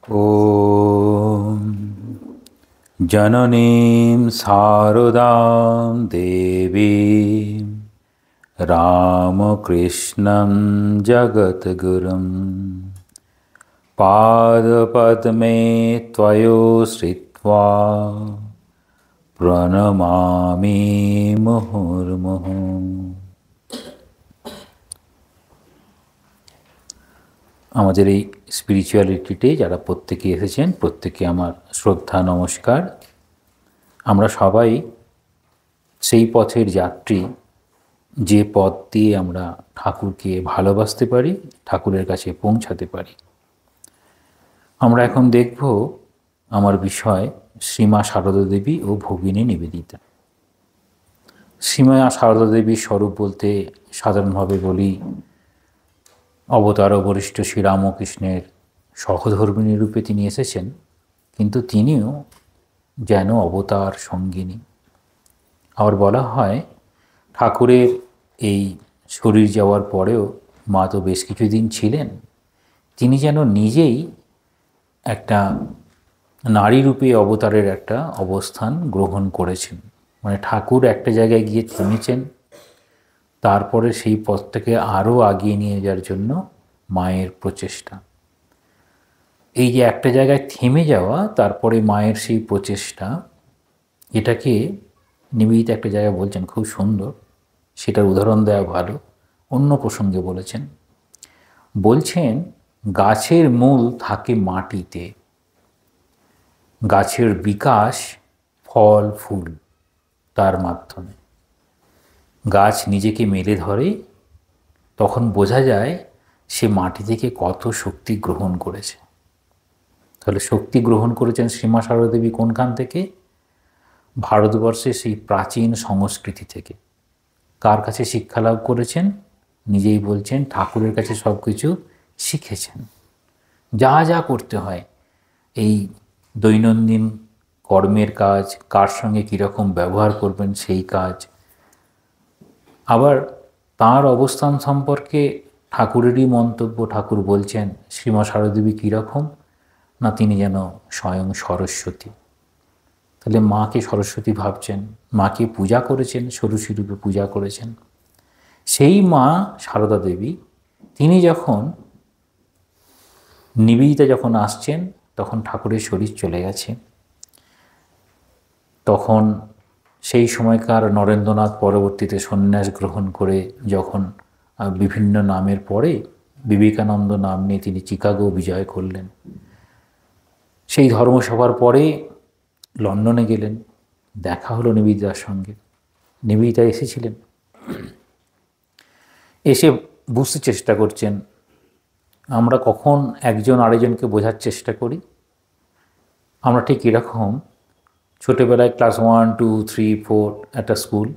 ॐ जननीं शारदां देवीं रामकृष्णं जगद्गुरुं पादपद्मे त्वयोश्रित्वा प्रणमामि मुहुर्मुहुः। আমাদের এই স্পিরিচুয়ালিটিতে যারা প্রত্যেকে এসেছেন প্রত্যেকে আমার শ্রদ্ধা নমস্কার। আমরা সবাই সেই পথের যাত্রী যে পথ দিয়ে আমরা ঠাকুরকে ভালোবাসতে পারি, ঠাকুরের কাছে পৌঁছাতে পারি। আমরা এখন দেখব আমার বিষয় শ্রীমা সারদা দেবী ও ভগিনী নিবেদিতা। শ্রীমা সারদা দেবীর স্বরূপ বলতে সাধারণভাবে বলি অবতার বরিষ্ঠ শ্রীরামকৃষ্ণের সহধর্মিণী রূপে তিনি এসেছেন, কিন্তু তিনিও যেন অবতার সঙ্গিনী। আবার বলা হয় ঠাকুরের এই শরীর যাওয়ার পরেও মা তো বেশ কিছুদিন ছিলেন, তিনি যেন নিজেই একটা নারী রূপে অবতারের একটা অবস্থান গ্রহণ করেছেন। মানে ঠাকুর একটা জায়গায় গিয়ে থেমেছেন, তারপরে সেই পথটাকে আরও আগিয়ে নিয়ে যাওয়ার জন্য মায়ের প্রচেষ্টা। এই যে একটা জায়গায় থেমে যাওয়া, তারপরে মায়ের সেই প্রচেষ্টা, এটাকে নিবেদিত একটা জায়গায় বলছেন খুব সুন্দর, সেটার উদাহরণ দেওয়া ভালো। অন্য প্রসঙ্গে বলছেন গাছের মূল থাকে মাটিতে, গাছের বিকাশ ফল ফুল তার মাধ্যমে। গাছ নিজেকে মেলে ধরে, তখন বোঝা যায় সে মাটি থেকে কত শক্তি গ্রহণ করেছে। তাহলে শক্তি গ্রহণ করেছেন শ্রীমা সারদা দেবী কোনখান থেকে? ভারতবর্ষের সেই প্রাচীন সংস্কৃতি থেকে। কার কাছে শিক্ষা লাভ করেছেন? নিজেই বলছেন ঠাকুরের কাছে সব কিছু শিখেছেন। যা যা করতে হয়, এই দৈনন্দিন কর্মের কাজ, কার সঙ্গে কীরকম ব্যবহার করবেন সেই কাজ। আবার তাঁর অবস্থান সম্পর্কে ঠাকুরেরই মন্তব্য। ঠাকুর বলছেন শ্রীমা সারদা দেবী কীরকম না, তিনি যেন স্বয়ং সরস্বতী। তাহলে মাকে সরস্বতী ভাবছেন, মাকে পূজা করেছেন, ষোড়শী রূপে পূজা করেছেন। সেই মা সারদা দেবী তিনি যখন নিবেদিতা যখন আসছেন, তখন ঠাকুরের শরীর চলে গেছে। তখন সেই সময়কার নরেন্দ্রনাথ পরবর্তীতে সন্ন্যাস গ্রহণ করে যখন বিভিন্ন নামের পরে বিবেকানন্দ নাম নিয়ে তিনি চিকাগো বিজয় করলেন। সেই ধর্মসভার পরে লন্ডনে গেলেন, দেখা হলো নিবেদিতার সঙ্গে। নিবেদিতা এসেছিলেন, এসে বুঝতে চেষ্টা করছেন। আমরা কখন একজন আরেকজনকে বোঝার চেষ্টা করি, আমরা ঠিক এরকম ছোটোবেলায় ক্লাস 1, 2, 3, 4 একটা স্কুল,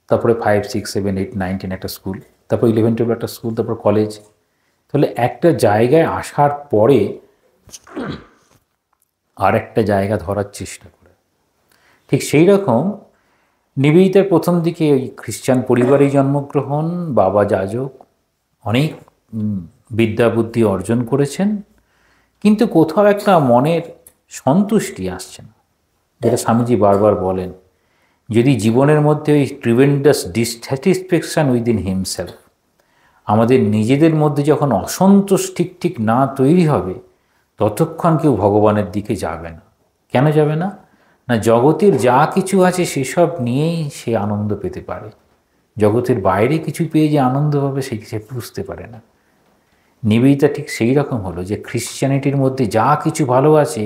তারপরে 5, 6, 7, 8, 9, 10 একটা স্কুল, তারপর 11, 12 একটা স্কুল, তারপর কলেজ। তাহলে একটা জায়গায় আসার পরে আর একটা জায়গা ধরার চেষ্টা করে। ঠিক সেই রকম নিবেদিতার প্রথম দিকে ওই খ্রিস্টান পরিবারেই জন্মগ্রহণ, বাবা যাজক, অনেক বিদ্যা বুদ্ধি অর্জন করেছেন, কিন্তু কোথাও একটা মনের সন্তুষ্টি আসছে না। যেটা স্বামীজি বারবার বলেন, যদি জীবনের মধ্যে ওই ট্রিমেন্ডাস ডিসস্যাটিসফ্যাকশন উইদিন হিমসেলফ, আমাদের নিজেদের মধ্যে যখন অসন্তোষ ঠিক না তৈরি হবে, ততক্ষণ কেউ ভগবানের দিকে যাবে না। কেন যাবে না? না, জগতের যা কিছু আছে সেসব নিয়েই সে আনন্দ পেতে পারে। জগতের বাইরে কিছু পেয়ে যে আনন্দ পাবে সে বুঝতে পারে না। নিবেদিতা ঠিক সেই রকম হলো যে খ্রিশ্চানিটির মধ্যে যা কিছু ভালো আছে,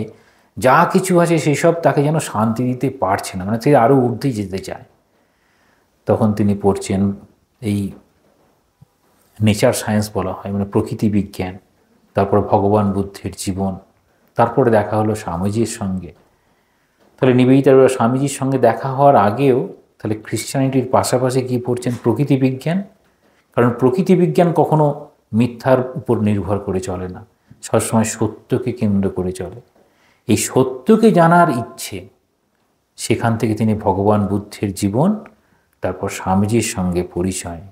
যা কিছু আছে সেসব তাকে যেন শান্তি দিতে পারছে না, মানে সে আরও ঊর্ধ্বে যেতে চায়। তখন তিনি পড়ছেন এই নেচার সায়েন্স বলা হয়, মানে প্রকৃতি বিজ্ঞান, তারপর ভগবান বুদ্ধের জীবন, তারপরে দেখা হলো স্বামীজির সঙ্গে। তাহলে নিবেদিতার স্বামীজির সঙ্গে দেখা হওয়ার আগেও তাহলে খ্রিশ্চানিটির পাশাপাশি কী পড়ছেন? প্রকৃতি বিজ্ঞান। কারণ প্রকৃতি বিজ্ঞান কখনো মিথ্যার উপর নির্ভর করে চলে না, সবসময় সত্যকে কেন্দ্র করে চলে। এই সত্যকে জানার ইচ্ছে, সেখান থেকে তিনি ভগবান বুদ্ধের জীবন, তারপর স্বামীজির সঙ্গে পরিচয়।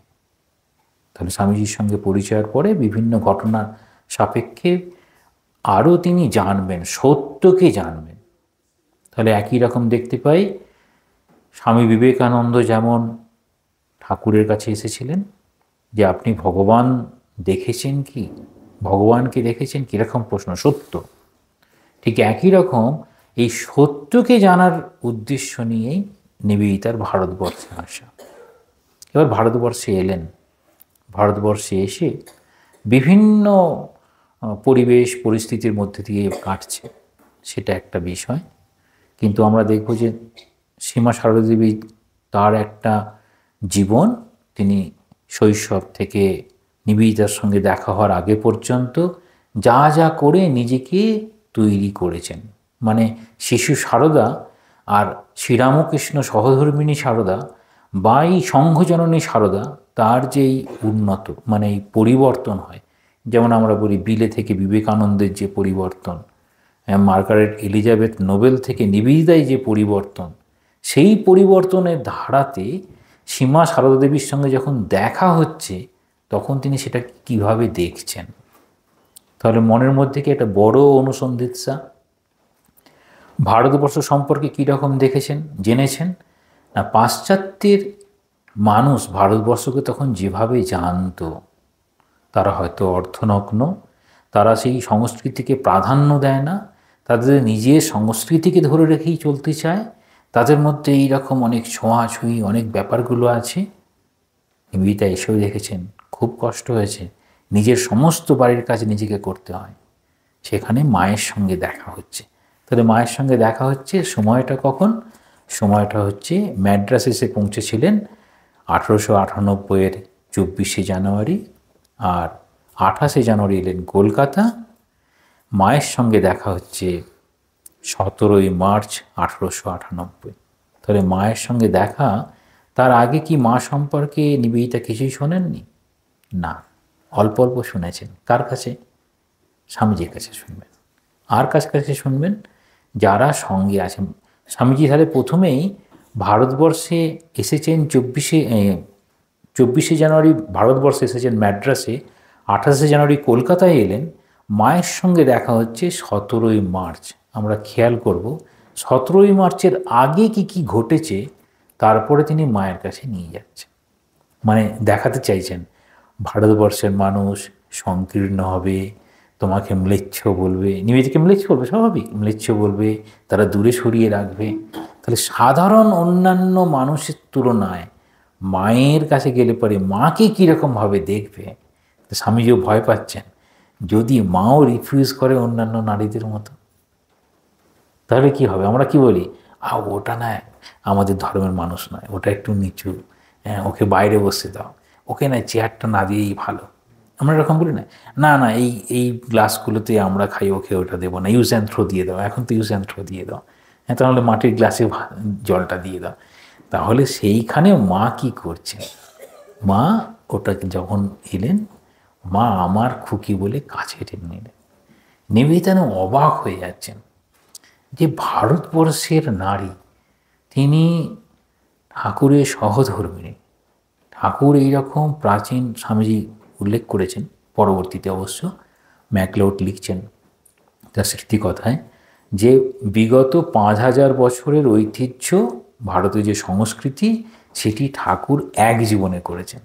তাহলে স্বামীজির সঙ্গে পরিচয়ের পরে বিভিন্ন ঘটনার সাপেক্ষে আরও তিনি জানবেন, সত্যকে জানবেন। তাহলে একই রকম দেখতে পাই স্বামী বিবেকানন্দ যেমন ঠাকুরের কাছে এসেছিলেন যে আপনি ভগবান দেখেছেন কি, ভগবানকে দেখেছেন, কীরকম প্রশ্ন, সত্য। ঠিক একই রকম এই সত্যকে জানার উদ্দেশ্য নিয়েই নিবেদিতার ভারতবর্ষে আসা। এবার ভারতবর্ষে এলেন, ভারতবর্ষে এসে বিভিন্ন পরিবেশ পরিস্থিতির মধ্যে দিয়ে কাটছে, সেটা একটা বিষয়। কিন্তু আমরা দেখব যে সীমা সারদা দেবী তার একটা জীবন, তিনি শৈশব থেকে নিবেদিতার সঙ্গে দেখা হওয়ার আগে পর্যন্ত যা যা করে নিজেকে তৈরি করেছেন। মানে শিশু সারদা আর শ্রীরামকৃষ্ণ সহধর্মিণী সারদা বা এই সংঘজননী সারদা, তার যেই উন্নত মানে এই পরিবর্তন হয়, যেমন আমরা বলি বিলে থেকে বিবেকানন্দের যে পরিবর্তন, মার্গারেট এলিজাবেথ নোবেল থেকে নিবেদিতায় যে পরিবর্তন, সেই পরিবর্তনের ধারাতে সীমা সারদা দেবীর সঙ্গে যখন দেখা হচ্ছে তখন তিনি সেটা কিভাবে দেখছেন। তাহলে মনের মধ্যে কি একটা বড় অনুসন্ধিৎসা, ভারতবর্ষ সম্পর্কে কীরকম দেখেছেন, জেনেছেন না। পাশ্চাত্যের মানুষ ভারতবর্ষকে তখন যেভাবে জানত, তারা হয়তো অর্থনগ্ন, তারা সেই সংস্কৃতিকে প্রাধান্য দেয় না, তাদের নিজের সংস্কৃতিকে ধরে রেখেই চলতে চায়, তাদের মধ্যে এইরকম অনেক ছোঁয়াছুঁয়ি অনেক ব্যাপারগুলো আছে। নিবেদিতা এসেও দেখেছেন খুব কষ্ট হয়েছে, নিজের সমস্ত বাড়ির কাজ নিজেকে করতে হয়। সেখানে মায়ের সঙ্গে দেখা হচ্ছে। তাহলে মায়ের সঙ্গে দেখা হচ্ছে সময়টা কখন, সময়টা হচ্ছে ম্যাড্রাস এসে পৌঁছেছিলেন 1898-এর 24শে জানুয়ারি, আর 28শে জানুয়ারি এলেন কলকাতা। মায়ের সঙ্গে দেখা হচ্ছে 17ই মার্চ 1898। তাহলে মায়ের সঙ্গে দেখা, তার আগে কি মা সম্পর্কে নিবেদিতা কিছুই শোনেননি? না, অল্প অল্প শুনেছেন। কার কাছে? স্বামীজির কাছে শুনবেন। আর কাছ কাছে শুনবেন? যারা সঙ্গে আছেন। স্বামীজি তাহলে প্রথমেই ভারতবর্ষে এসেছেন 24শে জানুয়ারি ভারতবর্ষে এসেছেন ম্যাড্রাসে, 28শে জানুয়ারি কলকাতায় এলেন। মায়ের সঙ্গে দেখা হচ্ছে 17ই মার্চ। আমরা খেয়াল করব 17ই মার্চের আগে কি কি ঘটেছে, তারপরে তিনি মায়ের কাছে নিয়ে যাচ্ছেন। মানে দেখাতে চাইছেন ভারতবর্ষের মানুষ সংকীর্ণ হবে, তোমাকে ম্লেচ্ছ বলবে, নিবেদিতাকে ম্লেচ্ছ বলবে, স্বাভাবিক, ম্লেচ্ছ বলবে, তারা দূরে সরিয়ে রাখবে। তাহলে সাধারণ অন্যান্য মানুষের তুলনায় মায়ের কাছে গেলে পরে মাকে কীরকমভাবে দেখবে, তো স্বামীজিও ভয় পাচ্ছেন যদি মাও রিফিউজ করে অন্যান্য নারীদের মতো, তাহলে কি হবে? আমরা কি বলি, ওটা না আমাদের ধর্মের মানুষ নয়, ওটা একটু নিচু, ওকে বাইরে বসতে দাও, ওকে না চেয়ারটা না দিয়েই ভালো। আমরা এরকম বলি না, না না এই এই গ্লাসগুলোতে আমরা খাই, ওকে ওটা দেবো না, ইউজ অ্যান্ড থ্রো দিয়ে দাও, এখন তো ইউজ অ্যান্ড থ্রো দিয়ে দাও, তাহলে মাটির গ্লাসে জলটা দিয়ে দাও। তাহলে সেইখানে মা কি করছেন? মা ওটাকে যখন এলেন, মা আমার খুকি বলে কাছে টেনে নিলেন। নিবেদিতা অবাক হয়ে যাচ্ছেন যে ভারতবর্ষের নারী, তিনি ঠাকুরের সহধর্মিণী। ঠাকুর এইরকম প্রাচীন, স্বামীজি উল্লেখ করেছেন পরবর্তীতে, অবশ্য ম্যাকলাউড লিখছেন তার স্মৃতিকথায়, যে বিগত 5000 বছরের ঐতিহ্য ভারতের যে সংস্কৃতি, সেটি ঠাকুর এক জীবনে করেছেন।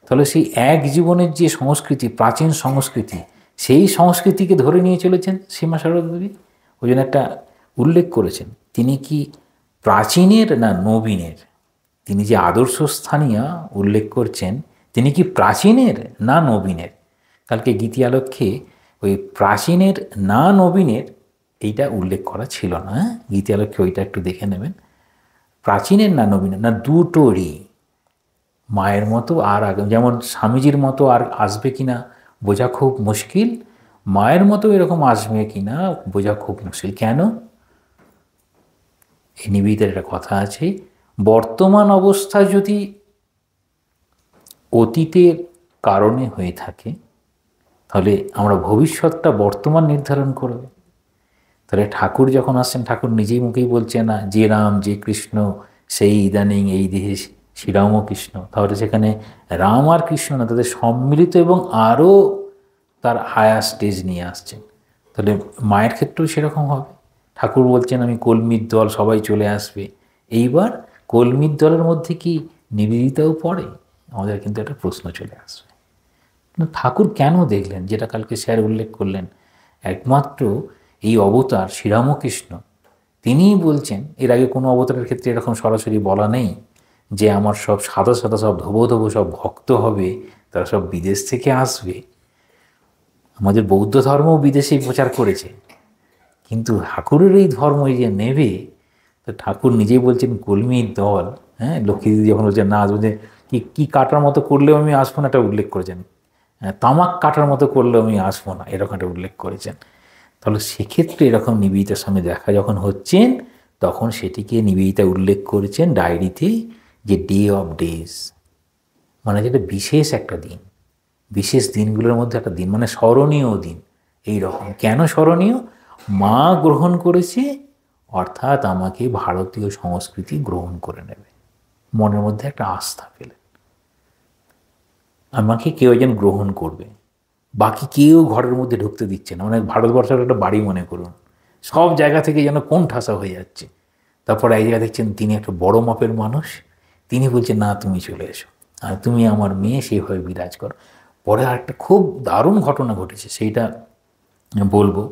তাহলে সেই এক জীবনের যে সংস্কৃতি, প্রাচীন সংস্কৃতি, সেই সংস্কৃতিকে ধরে নিয়ে চলেছেন সীমা সারদা দেবী। ওই জন্য একটা উল্লেখ করেছেন, তিনি কি প্রাচীনের না নবীনের? তিনি যে আদর্শস্থানীয় উল্লেখ করছেন, তিনি কি প্রাচীনের না নবীনের? কালকে গীতি আলক্ষ্যে ওই প্রাচীনের না নবীনের এইটা উল্লেখ করা ছিল না। গীতি আলক্ষ্যে ওইটা একটু দেখে নেবেন, প্রাচীনের না নবীনের, না দুটোরই। মায়ের মতো আর আগে, যেমন স্বামীজির মতো আর আসবে কিনা বোঝা খুব মুশকিল, মায়ের মতো এরকম আসবে কিনা বোঝা খুব মুশকিল। কেন? এই নিবেদিতার একটা কথা আছে, বর্তমান অবস্থা যদি অতীতের কারণে হয়ে থাকে, তাহলে আমরা ভবিষ্যৎটা বর্তমান নির্ধারণ করবে। তাহলে ঠাকুর যখন আসছেন, ঠাকুর নিজেই মুখেই বলছে না যে রাম যে কৃষ্ণ সেই ইদানিং এই দেহে শ্রীরাম ও কৃষ্ণ। তাহলে সেখানে রাম আর কৃষ্ণ না, তাদের সম্মিলিত এবং আরও তার হায়ার স্টেজ নিয়ে আসছেন। তাহলে মায়ের ক্ষেত্রেও সেরকম হবে। ঠাকুর বলছেন আমি কলমির দল, সবাই চলে আসবে। এইবার কলমির দলের মধ্যে কি নিবেদিতাও পড়ে? আমাদের কিন্তু একটা প্রশ্ন চলে আসবে। ঠাকুর কেন দেখলেন, যেটা কালকে স্যার উল্লেখ করলেন, একমাত্র এই অবতার শ্রীরামকৃষ্ণ তিনিই বলছেন। এর আগে কোনো অবতারের ক্ষেত্রে এরকম সরাসরি বলা নেই যে আমার সব সাদা সাদা সব ধোবো ধোবো সব ভক্ত হবে, তারা সব বিদেশ থেকে আসবে। আমাদের বৌদ্ধ ধর্মও বিদেশেই প্রচার করেছে, কিন্তু ঠাকুরের এই ধর্ম যে নেবে, তো ঠাকুর নিজেই বলছেন কলমির দল। হ্যাঁ, লক্ষ্মী দিদি যখন বলছেন না আসবো, যে কী কাটার মতো করলেও আমি আসবো না, এটা উল্লেখ করেছেন। তামাক কাটার মতো করলেও আমি আসবো না, এরকম একটা উল্লেখ করেছেন। তাহলে সেক্ষেত্রে এরকম নিবেদিতার সামনে দেখা যখন হচ্ছেন, তখন সেটিকে নিবেদিতা উল্লেখ করেছেন ডায়েরিতে যে ডে অফ ডেজ, মানে যেটা বিশেষ একটা দিন, বিশেষ দিনগুলোর মধ্যে একটা দিন, মানে স্মরণীয় দিন। এই রকম কেন স্মরণীয়? মা গ্রহণ করেছে, অর্থাৎ আমাকে ভারতীয় সংস্কৃতি গ্রহণ করে নেবে, মনের মধ্যে একটা আস্থা পেলেন আমাকে কেউ একজন গ্রহণ করবে। বাকি কেউ ঘরের মধ্যে ঢুকতে দিচ্ছে না। মানে ভারতবর্ষের একটা বাড়ি মনে করুন, সব জায়গা থেকে যেন কোণ ঠাসা হয়ে যাচ্ছে। তারপর এক জায়গায় দেখছেন তিনি একটা বড় মাপের মানুষ, তিনি বলছেন না তুমি চলে এসো, আর তুমি আমার মেয়ে, সেইভাবে বিরাজ করো। পরে আরেকটা খুব দারুণ ঘটনা ঘটেছে, সেইটা বলবো।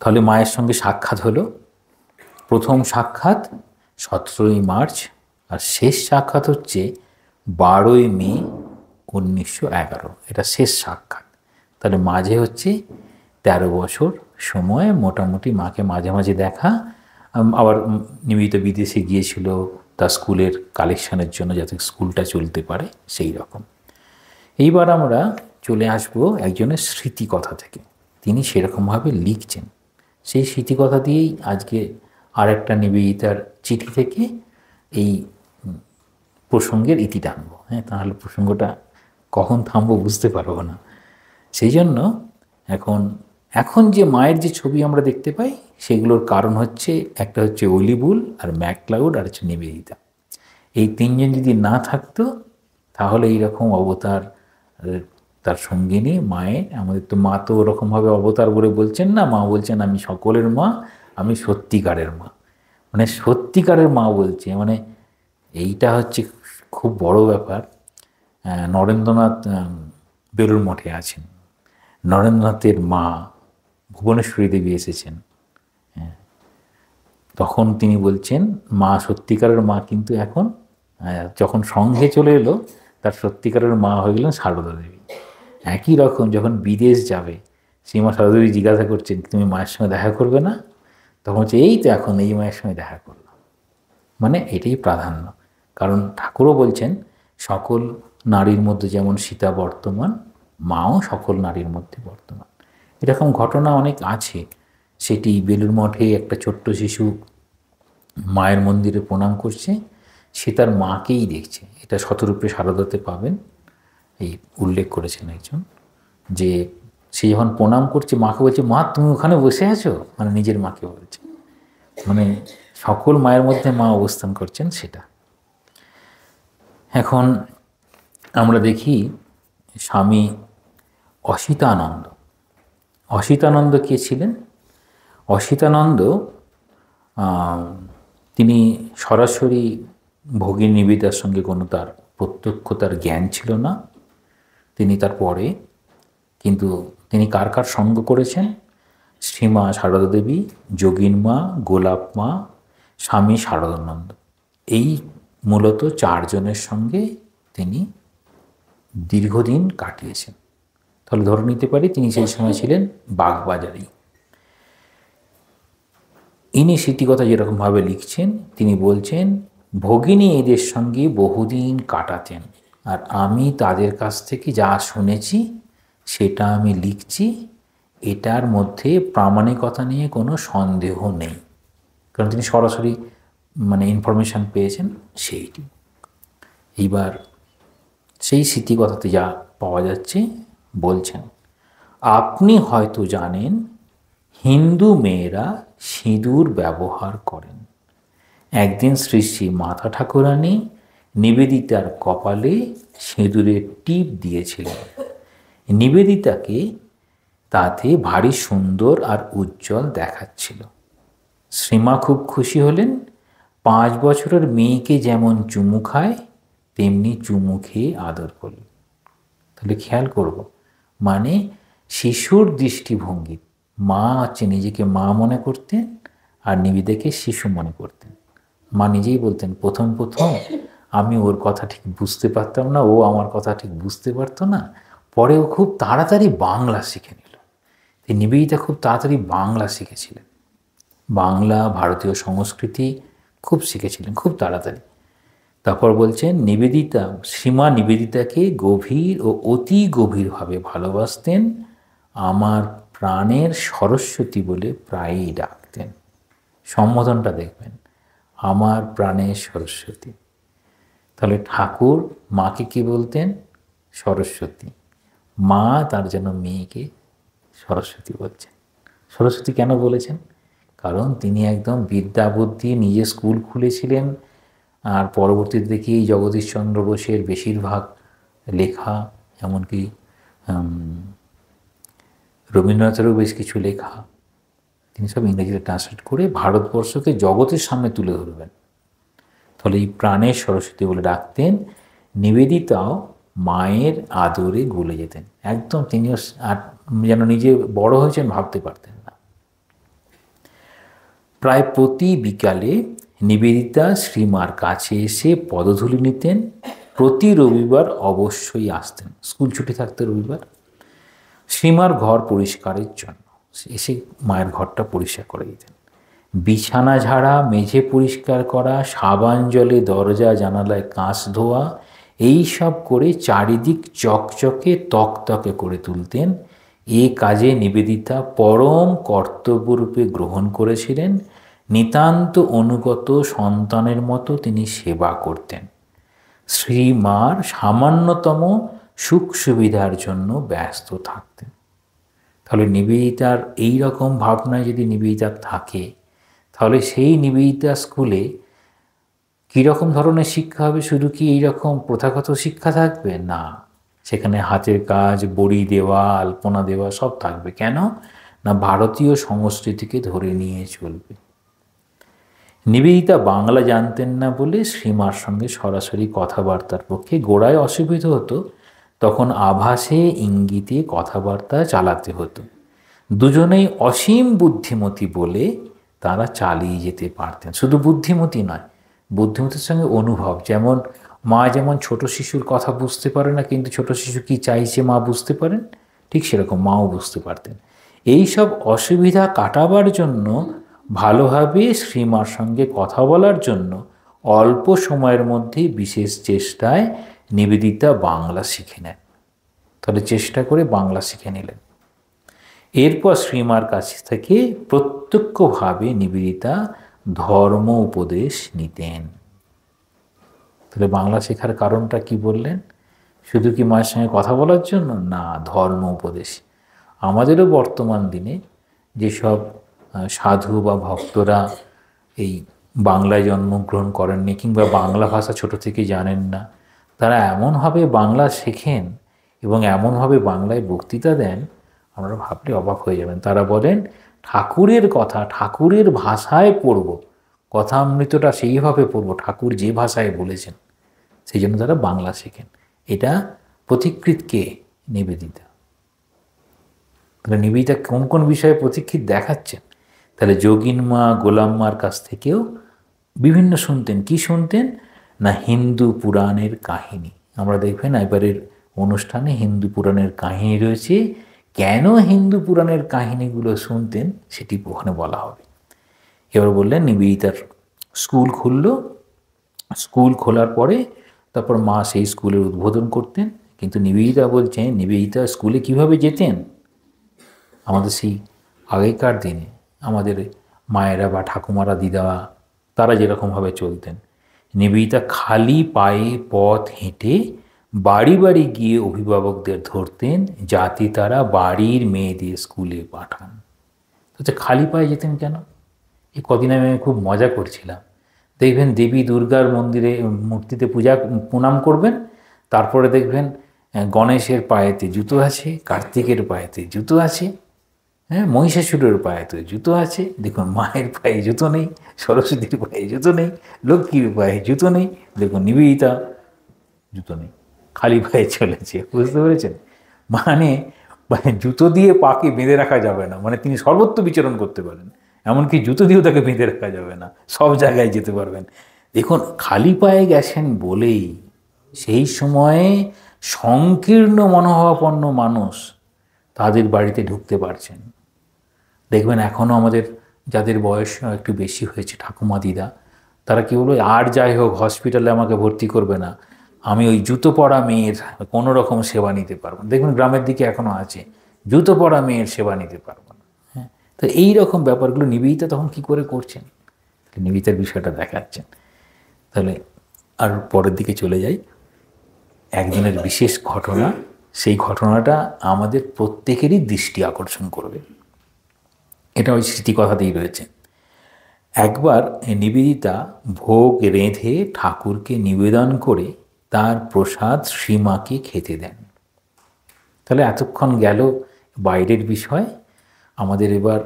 তাহলে মায়ের সঙ্গে সাক্ষাৎ হলো। প্রথম সাক্ষাৎ 17ই মার্চ, আর শেষ সাক্ষাৎ হচ্ছে 12ই মে 1911। এটা শেষ সাক্ষাৎ। তাহলে মাঝে হচ্ছে 13 বছর সময় মোটামুটি মাকে মাঝে মাঝে দেখা। আবার নিয়মিত বিদেশে গিয়েছিল তার স্কুলের কালেকশনের জন্য, যাতে স্কুলটা চলতে পারে, সেই রকম। এইবার আমরা চলে আসব একজনের স্মৃতিকথা থেকে। তিনি সেরকমভাবে লিখছেন, সেই স্মৃতিকথা দিয়েই আজকে আরেকটা নিবেদিতার চিঠি থেকে এই প্রসঙ্গের ইতি টানবো। হ্যাঁ, তাহলে প্রসঙ্গটা কখন থামবো বুঝতে পারবো না। সেই জন্য এখন যে মায়ের যে ছবি আমরা দেখতে পাই, সেগুলোর কারণ হচ্ছে, একটা হচ্ছে অলিবুল, আর ম্যাকক্লাউড, আর হচ্ছে নিবেদিতা। এই তিনজন যদি না থাকতো, তাহলে এইরকম অবতার তার সঙ্গিনী মায়ের, আমাদের তো মা তো ওরকমভাবে অবতার বলে বলছেন না, মা বলছেন আমি সকলের মা, আমি সত্যিকারের মা। মানে সত্যিকারের মা বলছে, মানে এইটা হচ্ছে খুব বড় ব্যাপার। নরেন্দ্রনাথ বেলুড় মঠে আছেন, নরেন্দ্রনাথের মা ভুবনেশ্বরী দেবী এসেছেন, তখন তিনি বলছেন মা সত্যিকারের মা, কিন্তু এখন যখন সঙ্ঘে চলে এলো, তার সত্যিকারের মা হয়ে গেলেন সারদা দেবী। একই রকম যখন বিদেশ যাবে, শ্রীমা সারদা দেবী জিজ্ঞাসা করছেন তুমি মায়ের সঙ্গে দেখা করবে না, তখন হচ্ছে এই তো এখন এই মায়ের সঙ্গে দেখা করলাম। মানে এটাই প্রাধান্য। কারণ ঠাকুরও বলছেন সকল নারীর মধ্যে যেমন সীতা বর্তমান, মাও সকল নারীর মধ্যে বর্তমান। এরকম ঘটনা অনেক আছে। সেটি বেলুড় মঠে একটা ছোট্ট শিশু মায়ের মন্দিরে প্রণাম করছে, সে তার মাকেই দেখছে। এটা শতরূপে সারদাতে পাবেন, এই উল্লেখ করেছেন একজন, যে সে যখন প্রণাম করছে মাকে বলছে মা তুমি ওখানে বসে আছো, মানে নিজের মাকে বলছে, মানে সকল মায়ের মধ্যে মা অবস্থান করছেন সেটা। এখন আমরা দেখি স্বামী অসিতানন্দ। অসিতানন্দ কে ছিলেন? অসিতানন্দ তিনি সরাসরি ভগিনী নিবেদিতার সঙ্গে কোনো তার প্রত্যক্ষতার জ্ঞান ছিল না। তিনি তারপরে কিন্তু তিনি কার কার সঙ্গ করেছেন? শ্রীমা সারদা দেবী, যোগীন মা, গোলাপ মা, স্বামী শারদানন্দ, এই মূলত 4 জনের সঙ্গে তিনি দীর্ঘদিন কাটিয়েছেন। তাহলে ধরে নিতে পারি তিনি সেই সময় ছিলেন বাগবাজারেই। ইনি স্মৃতিকথা যেরকমভাবে লিখছেন, তিনি বলছেন ভগিনী এদের সঙ্গে বহুদিন কাটাতেন, আর আমি তাদের কাছ থেকে যা শুনেছি সেটা আমি লিখছি। এটার মধ্যে প্রামাণিকতা নিয়ে কোনো সন্দেহ নেই, কারণ তিনি সরাসরি মানে ইনফরমেশান পেয়েছেন সেইটি। এইবার সেই স্মৃতিকথাতে যা পাওয়া যাচ্ছে বলছেন, আপনি হয়তো জানেন হিন্দু মেয়েরা সিঁদুর ব্যবহার করেন। একদিন শ্রী শ্রী মাতা ঠাকুরানী নিবেদিতার কপালে সিঁদুরের টিপ দিয়েছিলেন। নিবেদিতাকে তাতে ভারী সুন্দর আর উজ্জ্বল দেখাচ্ছিল। শ্রীমা খুব খুশি হলেন। 5 বছরের মেয়েকে যেমন চুমু খায় তেমনি চুমু খেয়ে আদর করলেন। তাহলে খেয়াল করব, মানে শিশুর দৃষ্টিভঙ্গি, মা হচ্ছে নিজেকে মা মনে করতেন আর নিবেদিতাকে শিশু মনে করতেন। মা নিজেই বলতেন, প্রথম প্রথম আমি ওর কথা ঠিক বুঝতে পারতাম না, ও আমার কথা ঠিক বুঝতে পারতো না, পরে ও খুব তাড়াতাড়ি বাংলা শিখে নিল। নিবেদিতা খুব তাড়াতাড়ি বাংলা শিখেছিলেন, বাংলা ভারতীয় সংস্কৃতি খুব শিখেছিলেন খুব তাড়াতাড়ি। তারপর বলছেন, নিবেদিতা, শ্রীমা নিবেদিতাকে গভীর ও অতি গভীরভাবে ভালোবাসতেন, আমার প্রাণের সরস্বতী বলে প্রায়ই ডাকতেন। সম্বোধনটা দেখবেন, আমার প্রাণের সরস্বতী। তাহলে ঠাকুর মাকে কি বলতেন? সরস্বতী। মা তার জন্য মেয়েকে সরস্বতী বলছেন। সরস্বতী কেন বলেছেন? কারণ তিনি একদম বিদ্যা বুদ্ধি, নিজে স্কুল খুলেছিলেন। আর পরবর্তীতে দেখি এই জগদীশচন্দ্র বোসের বেশিরভাগ লেখা, এমনকি রবীন্দ্রনাথেরও বেশ কিছু লেখা তিনি সব ইংরেজিতে ট্রান্সলেট করে ভারতবর্ষকে জগতের সামনে তুলে ধরবেন। তাহলে এই প্রাণের সরস্বতী বলে ডাকতেন। নিবেদিতাও মায়ের আদরে গলে যেতেন, একদম তিনিও যেন নিজে বড় হয়েছেন ভাবতে পারতেন না। প্রায় প্রতি বিকালে নিবেদিতা শ্রীমার কাছে এসে পদধূলি নিতেন। প্রতি রবিবার অবশ্যই আসতেন, স্কুল ছুটি থাকতে রবিবার, শ্রীমার ঘর পরিষ্কারের জন্য এসে মায়ের ঘরটা পরিষ্কার করে দিতেন। বিছানা ঝাড়া, মেঝে পরিষ্কার করা, সাবান জলে দরজা জানালায় কাঁচ ধোয়া, এই সব করে চারিদিক চকচকে তকতকে করে তুলতেন। এ কাজে নিবেদিতা পরম কর্তব্যরূপে গ্রহণ করেছিলেন। নিতান্ত অনুগত সন্তানের মতো তিনি সেবা করতেন। শ্রীমার সামান্যতম সুখ সুবিধার জন্য ব্যস্ত থাকতেন। তাহলে নিবেদিতার এই রকম ভাবনায় যদি নিবেদিতার থাকে, তাহলে সেই নিবেদিতা স্কুলে কীরকম ধরনের শিক্ষা হবে? শুধু কি এইরকম প্রথাগত শিক্ষা থাকবে? না, সেখানে হাতের কাজ, বড়ি দেওয়া, আলপনা দেওয়া সব থাকবে। কেন না? ভারতীয় সংস্কৃতিকে ধরে নিয়ে চলবে। নিবেদিতা বাংলা জানতেন না বলে শ্রীমার সঙ্গে সরাসরি কথাবার্তার পক্ষে গোড়ায় অসুবিধা হতো, তখন আভাসে ইঙ্গিতে কথাবার্তা চালাতে হতো। দুজনেই অসীম বুদ্ধিমতী বলে তারা চালিয়ে যেতে পারতেন। শুধু বুদ্ধিমতী নয়, বুদ্ধিমতির সঙ্গে অনুভব। যেমন মা যেমন ছোট শিশুর কথা বুঝতে পারে না, কিন্তু ছোট শিশু কি চাইছে মা বুঝতে পারেন, ঠিক সেরকম মাও বুঝতে পারতেন। এই সব অসুবিধা কাটাবার জন্য, ভালোভাবে শ্রীমার সঙ্গে কথা বলার জন্য অল্প সময়ের মধ্যেই বিশেষ চেষ্টায় নিবেদিতা বাংলা শিখে নেন। তাহলে চেষ্টা করে বাংলা শিখে নিলেন। এরপর শ্রীমার কাছ থেকে প্রত্যক্ষভাবে নিবেদিতা ধর্ম উপদেশ নিতেন। তাহলে বাংলা শেখার কারণটা কি বললেন? শুধু কি মায়ের সঙ্গে কথা বলার জন্য? না, ধর্ম উপদেশ। আমাদেরও বর্তমান দিনে যেসব সাধু বা ভক্তরা এই বাংলায় জন্মগ্রহণ করেননি কিংবা বাংলা ভাষা ছোট থেকে জানেন না, তারা এমনভাবে বাংলা শেখেন এবং এমনভাবে বাংলায় বক্তৃতা দেন, আমরা ভাবলে অবাক হয়ে যাবেন। তারা বলেন, ঠাকুরের কথা ঠাকুরের ভাষায় পড়ব, কথামৃতটা সেইভাবে পড়ব ঠাকুর যে ভাষায় বলেছেন, সেই জন্য তারা বাংলা শেখেন। এটা পথিকৃৎ কে? নিবেদিতা। তাহলে নিবেদিতা কোন কোন বিষয়ে পথিকৃৎ দেখাচ্ছেন? তাহলে যোগিন মা, গোলাম মার কাছ থেকেও বিভিন্ন শুনতেন। কি শুনতেন না? হিন্দু পুরাণের কাহিনী। আমরা দেখবেন এবারের অনুষ্ঠানে হিন্দু পুরাণের কাহিনী রয়েছে। কেন হিন্দু পুরাণের কাহিনীগুলো শুনতেন সেটি ওখানে বলা হবে। এবার বললেন নিবেদিতার স্কুল খুলল। স্কুল খোলার পরে তারপর মা সেই স্কুলের উদ্বোধন করতেন। কিন্তু নিবেদিতা বলছেন, নিবেদিতা স্কুলে কিভাবে যেতেন? আমাদের সেই আগেকার দিনে আমাদের মায়েরা বা ঠাকুমারা, দিদা, তারা যেরকমভাবে চলতেন, নিবেদিতা খালি পায়ে পথ হেঁটে বাড়ি বাড়ি গিয়ে অভিভাবকদের ধরতেন, যাতে তারা বাড়ির মেয়েদের স্কুলে পাঠান। তো খালি পায়ে যেতেন কেন? এই কদিন আমি খুব মজা করছিলাম। দেখবেন দেবী দুর্গার মন্দিরে মূর্তিতে প্রণাম করবেন, তারপরে দেখবেন গণেশের পায়েতে জুতো আছে, কার্তিকের পায়েতে জুতো আছে, হ্যাঁ, মহিষাসুরের পায়েতে জুতো আছে। দেখুন মায়ের পায়ে জুতো নেই, সরস্বতীর পায়ে জুতো নেই, লক্ষ্মীর পায়ে জুতো নেই, দেখুন নিবেদিতা জুতো নেই, খালি পায়ে চলেছে। বুঝতে পেরেছেন? মানে জুতো দিয়ে পাকে বেঁধে রাখা যাবে না, মানে তিনি সর্বত্র বিচরণ করতে পারেন, এমনকি জুতো দিয়েও তাকে বেঁধে রাখা যাবে না, সব জায়গায় যেতে পারবেন। দেখুন খালি পায়ে গেছেন বলেই সেই সময়ে সংকীর্ণ মনোভাবাপন্ন মানুষ তাদের বাড়িতে ঢুকতে পারছেন। দেখবেন এখনও আমাদের যাদের বয়স একটু বেশি হয়েছে, ঠাকুমা দিদা, তারা কি বলবে, আর যাই হোক হসপিটালে আমাকে ভর্তি করবে না, আমি ওই জুতো পরা মেয়ের কোনো রকম সেবা নিতে পারবো না। দেখবেন গ্রামের দিকে এখনও আছে, জুতো পরা মেয়ের সেবা নিতে পারবো না। হ্যাঁ, তো এই রকম ব্যাপারগুলো নিবেদিতা তখন কি করে করছেন, নিবেদিতার বিষয়টা দেখাচ্ছেন। তাহলে আর পরের দিকে চলে যাই, একদিনের বিশেষ ঘটনা, সেই ঘটনাটা আমাদের প্রত্যেকেরই দৃষ্টি আকর্ষণ করবে। এটা ওই স্মৃতিকথাতেই রয়েছে। একবার নিবেদিতা ভোগ রেঁধে ঠাকুরকে নিবেদন করে তার প্রসাদ শ্রীমাকে খেতে দেন। তাহলে এতক্ষণ গেল বাইরের বিষয়, আমাদের এবার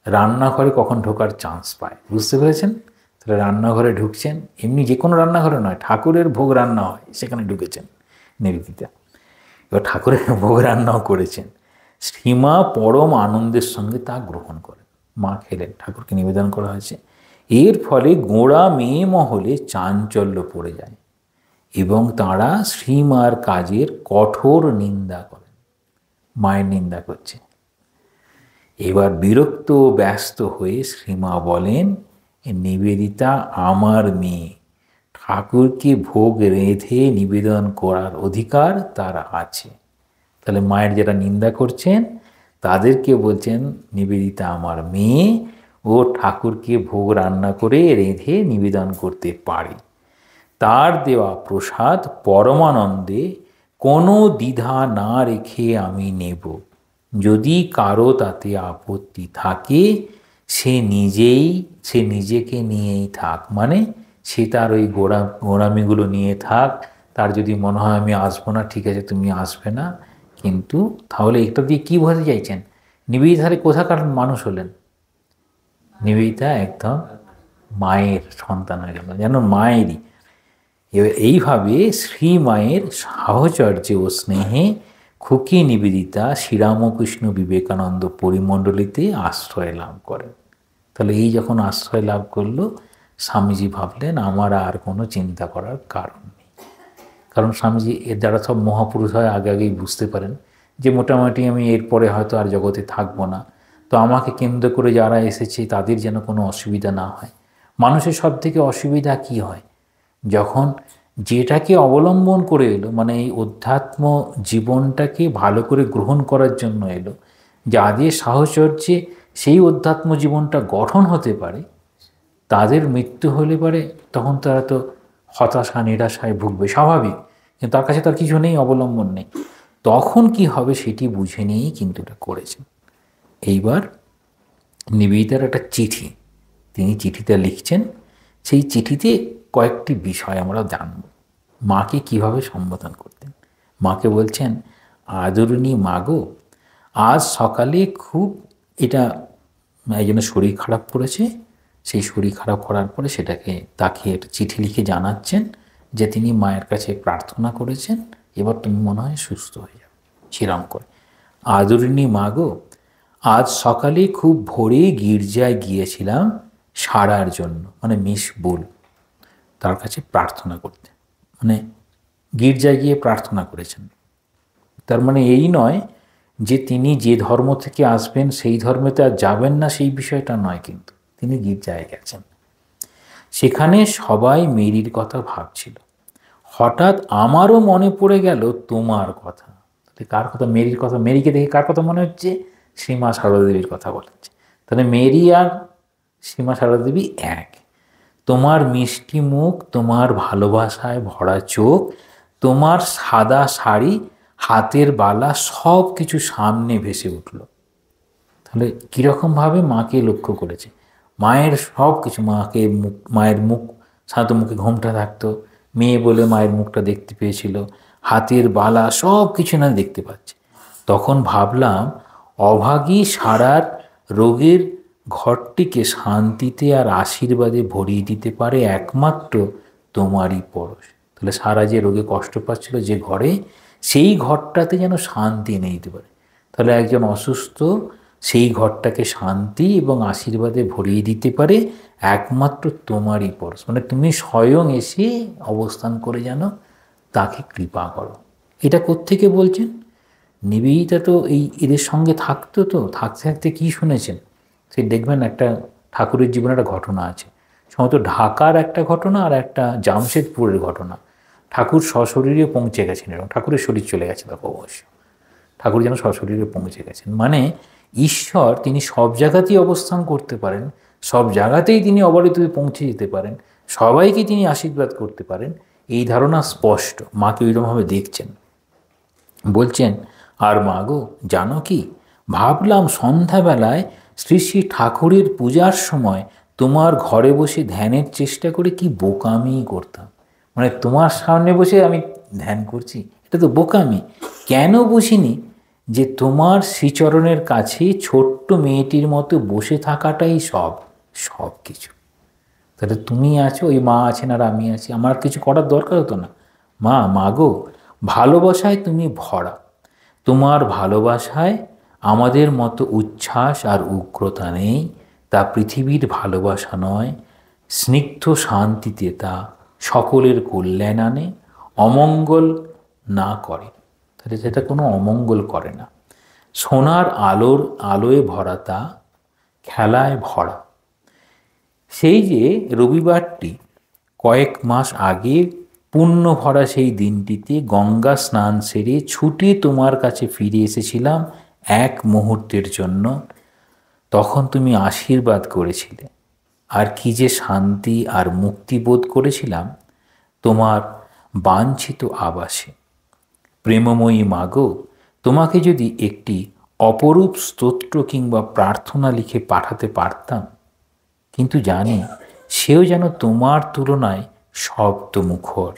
রান্নাঘরে কখন ঢোকার চান্স পায়, বুঝতে পেরেছেন? তাহলে রান্নাঘরে ঢুকছেন, এমনি যে কোনো রান্নাঘরে নয়, ঠাকুরের ভোগ রান্না হয় সেখানে ঢুকেছেন নিবেদিতা। এবার ঠাকুরের ভোগ রান্নাও করেছেন, শ্রীমা পরম আনন্দের সঙ্গে তা গ্রহণ করেন। মা খেলেন, ঠাকুরকে নিবেদন করা হয়েছে। এর ফলে গোঁড়া মেয়ে মহলে চাঞ্চল্য পড়ে যায় এবং তারা শ্রীমার কাজের কঠোর নিন্দা করেন, মায়ের নিন্দা করছে। এবার বিরক্ত ব্যস্ত হয়ে শ্রীমা বলেন, নিবেদিতা আমার মেয়ে, ঠাকুরকে ভোগ রেঁধে নিবেদন করার অধিকার তার আছে। তাহলে মায়ের যারা নিন্দা করছেন তাদেরকে বলছেন নিবেদিতা আমার মেয়ে, ও ঠাকুরকে ভোগ রান্না করে রেঁধে নিবেদন করতে পারে, তার দেওয়া প্রসাদ পরমানন্দে কোনো দ্বিধা না রেখে আমি নেব। যদি কারো তাতে আপত্তি থাকে সে নিজেকে নিয়েই থাক, মানে সে তার ওই গোড়ামিগুলো নিয়ে থাক। তার যদি মনে হয় আমি আসবো না, ঠিক আছে তুমি আসবে না, কিন্তু তাহলে এটা দিয়ে কী বোঝাতে চাইছেন? নিবেদিতারে কোথাকার মানুষ হলেন? নিবেদিতা একদম মায়ের সন্তান হয়ে গেল, যেন মায়েরই। এবার এইভাবে শ্রীমায়ের সাহচর্যে ও স্নেহে খুকি নিবেদিতা শ্রীরামকৃষ্ণ বিবেকানন্দ পরিমণ্ডলীতে আশ্রয় লাভ করেন। তাহলে এই যখন আশ্রয় লাভ করলো, স্বামীজি ভাবলেন আমার আর কোনো চিন্তা করার কারণ নেই। কারণ স্বামীজি এর দ্বারা সব মহাপুরুষ হয় আগেই বুঝতে পারেন যে মোটামুটি আমি এরপরে হয়তো আর জগতে থাকবো না, তো আমাকে কেন্দ্র করে যারা এসেছে তাদের যেন কোনো অসুবিধা না হয়। মানুষের সব থেকে অসুবিধা কি হয়, যখন যেটাকে অবলম্বন করে এলো, মানে এই অধ্যাত্ম জীবনটাকে ভালো করে গ্রহণ করার জন্য এলো, যাদের সাহচর্যে সেই অধ্যাত্ম জীবনটা গঠন হতে পারে, তাদের মৃত্যু হলে পারে তখন তারা তো হতাশা নিরাশায় ভুগবে, স্বাভাবিক। কিন্তু তার কাছে তার কিছু নেই, অবলম্বন নেই, তখন কি হবে সেটি বুঝে নিয়েই কিন্তু এটা করেছেন। এইবার নিবেদিতার একটা চিঠি, তিনি চিঠিটা লিখছেন, সেই চিঠিতে কয়েকটি বিষয় আমরা জানব। মাকে কিভাবে সম্বোধন করতেন। মাকে বলছেন, আদরণী মাগো, আজ সকালে খুব এটা এই জন্য শরীর খারাপ করেছে, সেই শরীর খারাপ করার পরে তাকে একটা চিঠি লিখে জানাচ্ছেন যে তিনি মায়ের কাছে প্রার্থনা করেছেন, এবার তুমি মনে হয় সুস্থ হয়ে যাবে, সেরম করে। আদরণী মাগো, আজ সকালে খুব ভোরে গির্জায় গিয়েছিলাম সারার জন্য, মানে মিস বুল তার কাছে প্রার্থনা করতে, মানে গির্জায় গিয়ে প্রার্থনা করেছেন। তার মানে এই নয় যে তিনি যে ধর্ম থেকে আসবেন সেই ধর্মেতে আর যাবেন না, সেই বিষয়টা নয়, কিন্তু তিনি গির্জায় গেছেন। সেখানে সবাই মেরির কথা ভাবছিল, হঠাৎ আমারও মনে পড়ে গেল তোমার কথা। কার কথা? মেরির কথা। মেরিকে দেখে কার কথা মনে হচ্ছে? শ্রীমা সারদা দেবীর কথা বলেছে। তাহলে মেরি আর শ্রীমা সারদা দেবী এক। তোমার মিষ্টি মুখ, তোমার ভালোবাসায় ভরা চোখ, তোমার সাদা শাড়ি, হাতের বালা, সব কিছু সামনে ভেসে উঠল। তাহলে কীরকমভাবে মাকে লক্ষ্য করেছে, মায়ের সব কিছু, মায়ের মুখ, সাধারণত মুখে ঘোমটা থাকতো, মেয়ে বলে মায়ের মুখটা দেখতে পেয়েছিল, হাতের বালা সব কিছু না দেখতে পাচ্ছে। তখন ভাবলাম অভাগী সারার রোগের ঘরটিকে শান্তিতে আর আশীর্বাদে ভরিয়ে দিতে পারে একমাত্র তোমারই পরশ। তাহলে সারা যে রোগে কষ্ট পাচ্ছিল যে ঘরে, সেই ঘরটাতে যেন শান্তি এনে দিতে পারে। তাহলে একজন অসুস্থ সেই ঘরটাকে শান্তি এবং আশীর্বাদে ভরিয়ে দিতে পারে একমাত্র তোমারই পরশ। মানে তুমি স্বয়ং এসে অবস্থান করে যেন তাকে কৃপা করো। এটা কোত্থেকে বলছেন? নিবেদিতা তো এদের সঙ্গে থাকতো, তো থাকতে থাকতে কী শুনেছেন সে দেখবেন। একটা ঠাকুরের জীবনে একটা ঘটনা আছে, সম্ভবত ঢাকার একটা ঘটনা আর একটা জামশেদপুরের ঘটনা। ঠাকুর সশরীরে পৌঁছে গেছেন, এবং ঠাকুরের শরীর চলে গেছে তখন অবশ্য। ঠাকুর যেন সশরীরে পৌঁছে গেছেন, মানে ঈশ্বর তিনি সব জায়গাতেই অবস্থান করতে পারেন, সব জায়গাতেই তিনি অবারিত পৌঁছে যেতে পারেন, সবাইকে তিনি আশীর্বাদ করতে পারেন, এই ধারণা স্পষ্ট। মাকে ওইরকমভাবে দেখছেন। বলছেন, আর মা গো জানো কি, ভাবলাম সন্ধ্যাবেলায় শ্রী শ্রী ঠাকুরের পূজার সময় তোমার ঘরে বসে ধ্যানের চেষ্টা করে কি বোকামি করতাম। মানে তোমার সামনে বসে আমি ধ্যান করছি, এটা তো বোকামি। কেন বসিনি? যে তোমার শ্রীচরণের কাছে ছোট্ট মেয়েটির মতো বসে থাকাটাই সব কিছু। তাহলে তুমি আছো, ওই মা আছেন আর আমি আছি, আমার কিছু করার দরকার হতো না। মা গো, ভালোবাসায় তুমি ভরা, তোমার ভালোবাসায় আমাদের মতো উচ্ছ্বাস আর উগ্রতা নেই, তা পৃথিবীর ভালোবাসা নয়। স্নিগ্ধ শান্তিতে তা সকলের কল্যাণ আনে, অমঙ্গল না করে। তাহলে সেটা কোনো অমঙ্গল করে না। সোনার আলোয় ভরা তা খেলায় ভরা। সেই যে রবিবারটি কয়েক মাস আগে পুণ্য ভরা সেই দিনটিতে গঙ্গা স্নান সেরে ছুটে তোমার কাছে ফিরে এসেছিলাম এক মুহূর্তের জন্য, তখন তুমি আশীর্বাদ করেছিলে। আর কি যে শান্তি আর মুক্তি বোধ করেছিলাম তোমার বাঞ্ছিত আবাসে। প্রেমময়ী মাগো, তোমাকে যদি একটি অপরূপ স্তোত্র কিংবা প্রার্থনা লিখে পাঠাতে পারতাম, কিন্তু জানি সেও যেন তোমার তুলনায় শব্দমুখর,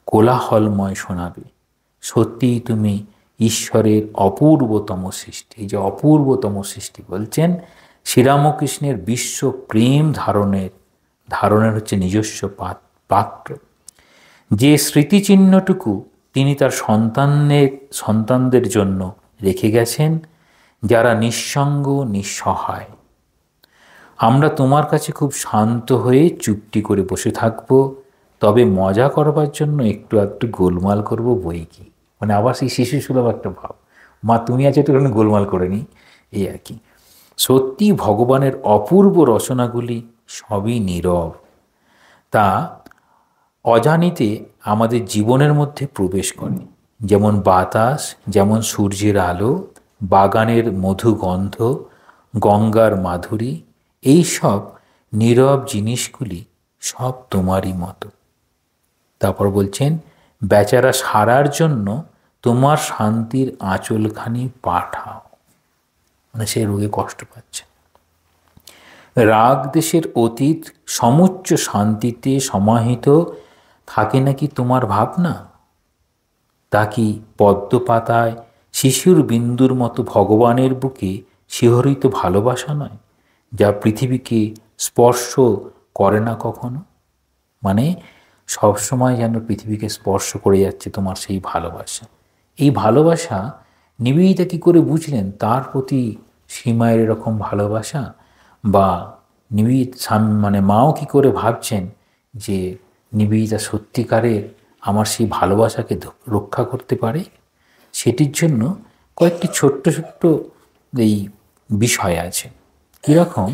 কোলাহলময় শোনাবে। সত্যিই তুমি ঈশ্বরের অপূর্বতম সৃষ্টি। এই যে অপূর্বতম সৃষ্টি বলছেন, শ্রীরামকৃষ্ণের বিশ্ব প্রেম ধারণের হচ্ছে নিজস্ব পাত্র। যে স্মৃতিচিহ্নটুকু তিনি তার সন্তানদের জন্য রেখে গেছেন, যারা নিঃসঙ্গ নিঃসহায়। আমরা তোমার কাছে খুব শান্ত হয়ে চুপটি করে বসে থাকবো, তবে মজা করবার জন্য একটু একটু গোলমাল করব বই কি। মানে আবার সেই শিশু সুলভ একটা ভাব, মা তুমি আছো একটু গোলমাল করে নি, এই আর কি। সত্যি ভগবানের অপূর্ব রচনাগুলি সবই নীরব, তা অজানিতে আমাদের জীবনের মধ্যে প্রবেশ করে। যেমন বাতাস, যেমন সূর্যের আলো, বাগানের মধুগন্ধ, গঙ্গার মাধুরী, এই সব নীরব জিনিসগুলি সব তোমারই মতো। তারপর বলছেন, বেচারা সারার জন্য তোমার শান্তির আঁচলখানি পাঠাও। মানে সে রোগে কষ্ট পাচ্ছে। রাগ দেশের অতীত সমুচ্চ শান্তিতে সমাহিত থাকে নাকি তোমার ভাবনা? তা কি পদ্মপাতায় শিশুর বিন্দুর মতো ভগবানের বুকে শিহরিত ভালোবাসা নয়, যা পৃথিবীকে স্পর্শ করে না কখনো? মানে সবসময় যেন পৃথিবীকে স্পর্শ করে যাচ্ছে তোমার সেই ভালোবাসা। এই ভালোবাসা নিবেদিতা কী করে বুঝলেন তার প্রতি সীমায়ের এরকম ভালোবাসা? বা মানে মাও কি করে ভাবছেন যে নিবেদিতা সত্যিকারের আমার সেই ভালোবাসাকে রক্ষা করতে পারে? সেটির জন্য কয়েকটি ছোট্ট ছোট্ট এই বিষয় আছে। কীরকম,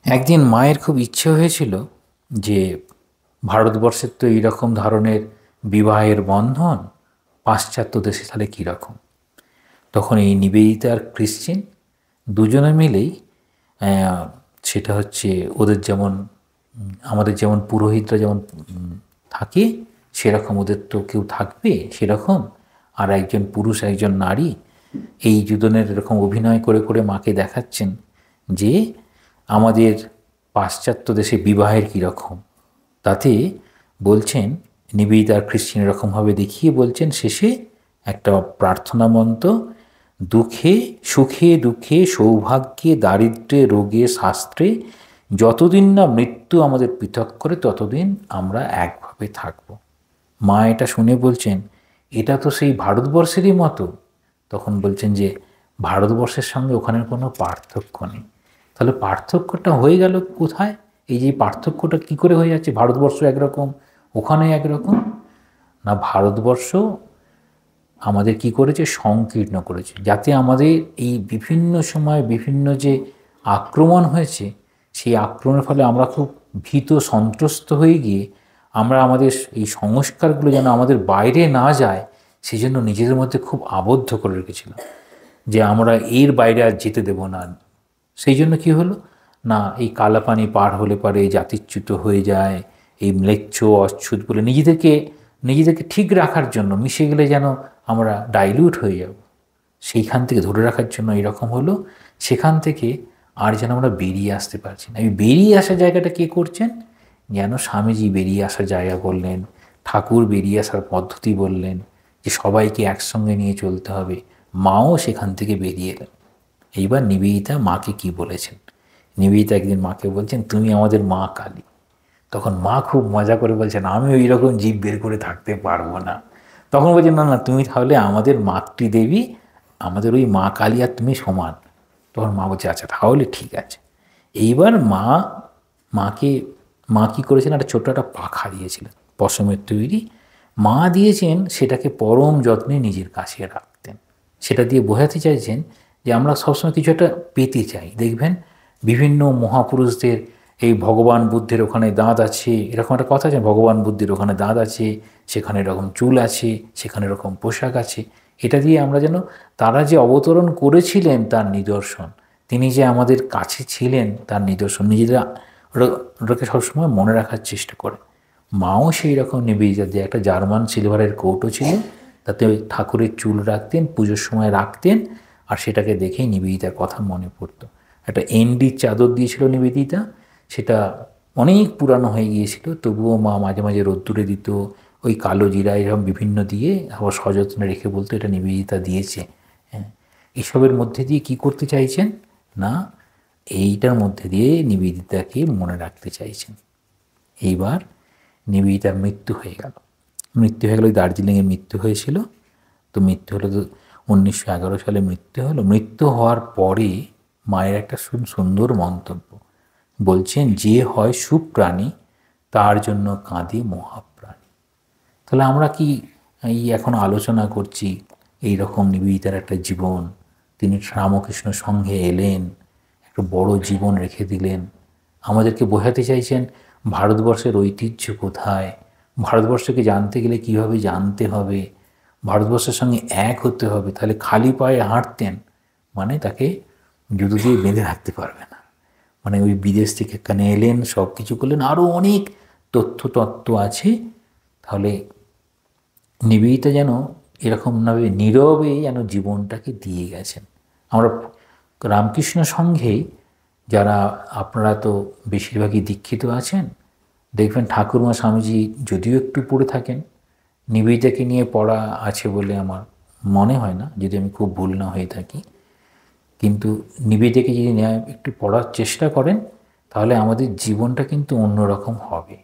একদিন মায়ের খুব ইচ্ছে হয়েছিল যে ভারতবর্ষের তো এইরকম ধরনের বিবাহের বন্ধন, পাশ্চাত্য দেশে তাহলে কীরকম। তখন এই নিবেদিতা আর ক্রিশ্চিয়ান দুজনে মিলেই, সেটা হচ্ছে ওদের যেমন আমাদের যেমন পুরোহিতরা যেমন থাকে সেরকম ওদের তো কেউ থাকবে সেরকম, আর একজন পুরুষ একজন নারী, এই দুজনের এরকম অভিনয় করে করে মাকে দেখাচ্ছেন যে আমাদের পাশ্চাত্য দেশে বিবাহের কীরকম। তাতে বলছেন নিবেদিতার খ্রিস্টান এরকমভাবে দেখিয়ে বলছেন শেষে একটা প্রার্থনা মন্ত্র, দুঃখে সুখে দুঃখে সৌভাগ্যে দারিদ্র্যে রোগে শাস্ত্রে যতদিন না মৃত্যু আমাদের পৃথক করে ততদিন আমরা একভাবে থাকব। মা এটা শুনে বলছেন এটা তো সেই ভারতবর্ষেরই মতো। তখন বলছেন যে ভারতবর্ষের সঙ্গে ওখানের কোনো পার্থক্য নেই। তাহলে পার্থক্যটা হয়ে গেল কোথায়? এই যে পার্থক্যটা কি করে হয়ে যাচ্ছে? ভারতবর্ষ একরকম, ওখানে একরকম না। ভারতবর্ষ আমাদের কি করেছে? সংকীর্ণ করেছে, যাতে আমাদের এই বিভিন্ন সময় বিভিন্ন যে আক্রমণ হয়েছে, সেই আক্রমণের ফলে আমরা খুব ভীত সন্ত্রস্ত হয়ে গিয়ে আমরা আমাদের এই সংস্কারগুলো যেন আমাদের বাইরে না যায়, সেই জন্য নিজেদের মধ্যে খুব আবদ্ধ করে রেখেছিলাম যে আমরা এর বাইরে আর যেতে দেব না। সেই জন্য কি হলো না, এই কালাপানি পার হলে পারে জাতিচ্যুত হয়ে যায়, এই ম্লেচ্ছ অচ্ছুত বলে নিজেদেরকে ঠিক রাখার জন্য, মিশে গেলে যেন আমরা ডাইলিউট হয়ে যাব, সেইখান থেকে ধরে রাখার জন্য এরকম হলো। সেখান থেকে আর যেন আমরা বেরিয়ে আসতে পারছি না। এই বেরিয়ে আসার জায়গাটা কে করছেন? যেন স্বামীজি বেরিয়ে আসার জায়গা করলেন, ঠাকুর বেরিয়ে আসার পদ্ধতি বললেন, যে সবাইকে একসঙ্গে নিয়ে চলতে হবে। মাও সেখান থেকে বেরিয়ে এলেন। এইবার নিবেদিতা মাকে কি বলেছেন? নিবেদিতা একদিন মাকে বলছেন, তুমি আমাদের মা কালী। তখন মা খুব মজা করে বলছেন, আমি ওই রকম জীব বের করে থাকতে পারবো না। তখন বলছেন, না না, তুমি তাহলে আমাদের মাতৃদেবী, আমাদের ওই মা কালী আর তুমি সমান। তখন মা বলছে, আচ্ছা তাহলে ঠিক আছে। এইবার মা কী করেছেন, একটা ছোট্ট একটা পাখা দিয়েছিলেন পশমের তৈরি। মা দিয়েছেন সেটাকে পরম যত্নে নিজের কাছে রাখতেন। সেটা দিয়ে বোঝাতে চাইছেন যে আমরা সবসময় কিছু একটা পেতে চাই। দেখবেন বিভিন্ন মহাপুরুষদের, এই ভগবান বুদ্ধের ওখানে দাঁত আছে, এরকম একটা কথা আছে, ভগবান বুদ্ধের ওখানে দাঁত আছে, সেখানে এরকম চুল আছে, সেখানে এরকম পোশাক আছে। এটা দিয়ে আমরা যেন তারা যে অবতরণ করেছিলেন তার নিদর্শন, তিনি যে আমাদের কাছে ছিলেন তার নিদর্শন, নিজেরা ওটাকে সবসময় মনে রাখার চেষ্টা করে। মাও সেই রকম নিবেদিতা দিয়ে একটা জার্মান সিলভারের কৌটো ছিল, তাতে ওই ঠাকুরের চুল রাখতেন, পুজোর সময় রাখতেন, আর সেটাকে দেখেই নিবেদিতার কথা মনে পড়তো। একটা এনডির চাদর দিয়েছিল নিবেদিতা, সেটা অনেক পুরানো হয়ে গিয়েছিল, তবুও মা মাঝে মাঝে রোদ্দুরে দিত, ওই কালো জিরা এরকম বিভিন্ন দিয়ে আবার সযত্নে রেখে বলতো এটা নিবেদিতা দিয়েছে। হ্যাঁ, এসবের মধ্যে দিয়ে কি করতে চাইছেন না, এইটার মধ্যে দিয়ে নিবেদিতাকে মনে রাখতে চাইছেন। এইবার নিবেদিতার মৃত্যু হয়ে গেল। ওই দার্জিলিংয়ে মৃত্যু হয়েছিল। তো মৃত্যু হলো তো 1911 সালে মৃত্যু হলো। মৃত্যু হওয়ার পরে মায়ের একটা সুন্দর মন্তব্য বলছেন, যে হয় সুপ্রাণী তার জন্য কাঁদে মহাপ্রাণী। তাহলে আমরা কি এই এখন আলোচনা করছি এই রকম নিবেদিতার একটা জীবন, তিনি রামকৃষ্ণ সংঘে এলেন, একটা বড় জীবন রেখে দিলেন, আমাদেরকে বোঝাতে চাইছেন ভারতবর্ষের ঐতিহ্য কোথায়, ভারতবর্ষকে জানতে গেলে কীভাবে জানতে হবে, ভারতবর্ষের সঙ্গে এক হতে হবে। তাহলে খালি পায়ে হাঁটতেন মানে তাকে জুতো দিয়ে বেঁধে রাখতে পারবে না, মানে ওই বিদেশ থেকে এখানে এলেন, সব কিছু করলেন, আরও অনেক তত্ত্ব আছে। তাহলে নিবেদিতা যেন এরকমভাবে নীরবে যেন জীবনটাকে দিয়ে গেছেন। আমরা রামকৃষ্ণ সংঘেই যারা, আপনারা তো বেশিরভাগই দীক্ষিত আছেন, দেখবেন ঠাকুরমা স্বামীজি যদিও একটু পড়ে থাকেন, নিবেদিতাকে নিয়ে পড়া আছে বলে আমার মনে হয় না, যদি আমি খুব ভুল না হয়ে থাকি। কিন্তু নিবেদিতাকে যদি একটু পড়ার চেষ্টা করেন, তাহলে আমাদের জীবনটা কিন্তু অন্যরকম হবে।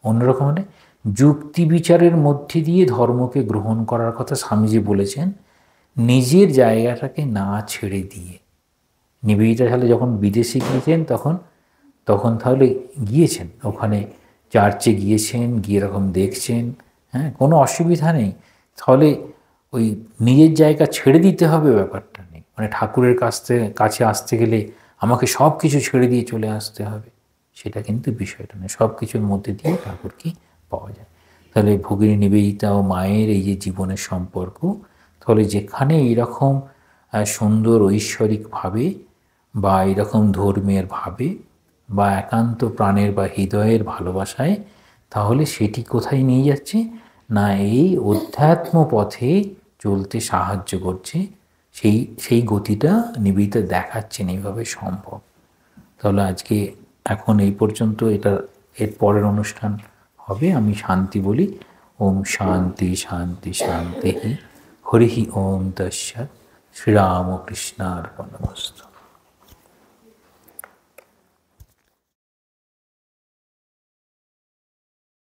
অন্যরকম মানে যুক্তি বিচারের মধ্যে দিয়ে ধর্মকে গ্রহণ করার কথা স্বামীজি বলেছেন, নিজের জায়গাটাকে না ছেড়ে দিয়ে। নিবেদিতা তাহলে যখন বিদেশে গিয়েছেন তখন তাহলে গিয়েছেন ওখানে চার্চে গিয়েছেন, গিয়ে এরকম দেখছেন, হ্যাঁ, কোনো অসুবিধা নেই। তাহলে ওই নিজের জায়গা ছেড়ে দিতে হবে ব্যাপারটা নেই, মানে ঠাকুরের কাছে আসতে গেলে আমাকে সব কিছু ছেড়ে দিয়ে চলে আসতে হবে, সেটা কিন্তু বিষয়টা নেই। সব কিছুর মধ্যে দিয়ে ঠাকুরকে পাওয়া যায়। তাহলে ভগিনী নিবেদিতা ও মায়ের এই যে জীবনের সম্পর্ক, তাহলে যেখানে এইরকম সুন্দর ঐশ্বরিকভাবে বা এইরকম ধর্মের ভাবে বা একান্ত প্রাণের বা হৃদয়ের ভালোবাসায়, তাহলে সেটি কোথায় নিয়ে যাচ্ছে না, এই অধ্যাত্ম পথে চলতে সাহায্য করছে। সেই গতিটা নিবেদিতা দেখাচ্ছেন এইভাবে সম্ভব। তাহলে আজকে এখন এই পর্যন্ত, এর পরের অনুষ্ঠান হবে আমি শান্তি বলি। ওম শান্তি শান্তি শান্তি। হরি ওম তস্যাৎ। শ্রীরামকৃষ্ণার্পণমস্তু।